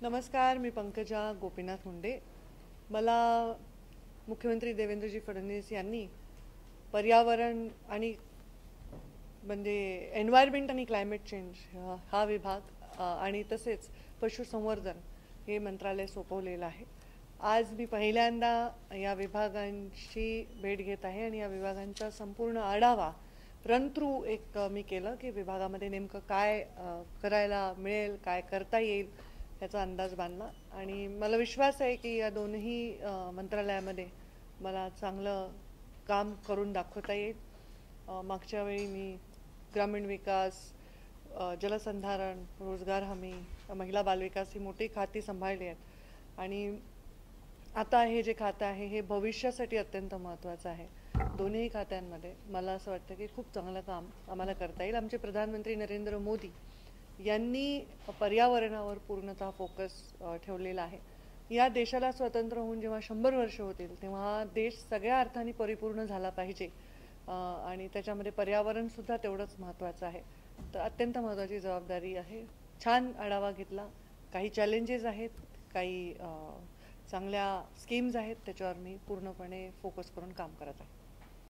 नमस्कार, मी पंकजा गोपीनाथ मुंडे। मला मुख्यमंत्री देवेंद्रजी फडणवीस यांनी पर्यावरण आणि म्हणजे एन्व्हायरमेंट आणि क्लायमेट चेंज हा विभाग आणि तसेच पशुसंवर्धन हे मंत्रालय सोपवलेलं आहे। आज मी पहिल्यांदा या विभागांची भेट घेत आहे आणि या विभागांचा संपूर्ण आढावा रन थ्रू एक मी केलं की विभागामध्ये नेमकं काय करायला मिळेल, काय करता येईल याचा अंदाज बांधला आणि मला विश्वास आहे की या दोन्ही मंत्रालयामध्ये मला चांगलं काम करून दाखवता येईल। मागच्या वेळी मी ग्रामीण विकास, जलसंधारण, रोजगार हमी, महिला बालविकास ही मोठी खाती सांभाळली आहेत आणि आता हे जे खातं आहे हे भविष्यासाठी अत्यंत महत्त्वाचं आहे। दोन्ही खात्यांमध्ये मला असं वाटतं की खूप चांगलं काम आम्हाला करता येईल। आमचे प्रधानमंत्री नरेंद्र मोदी यांनी पर्यावरणावर पूर्णतः फोकस ठेवलेला आहे। या देशाला स्वतंत्र होऊन जेव्हा 100 वर्ष होतील तेव्हा हा देश सगळ्या अर्थाने परिपूर्ण झाला पाहिजे आणि त्याच्यामध्ये पर्यावरण सुद्धा तेवढंच महत्त्वाचं आहे। तर अत्यंत महत्त्वाची जबाबदारी आहे। छान आढावा घेतला। काही चॅलेंजेस आहेत, काही चांगल्या स्कीम्स आहेत, त्याच्यावर मी पूर्णपणे फोकस करून काम करत आहे।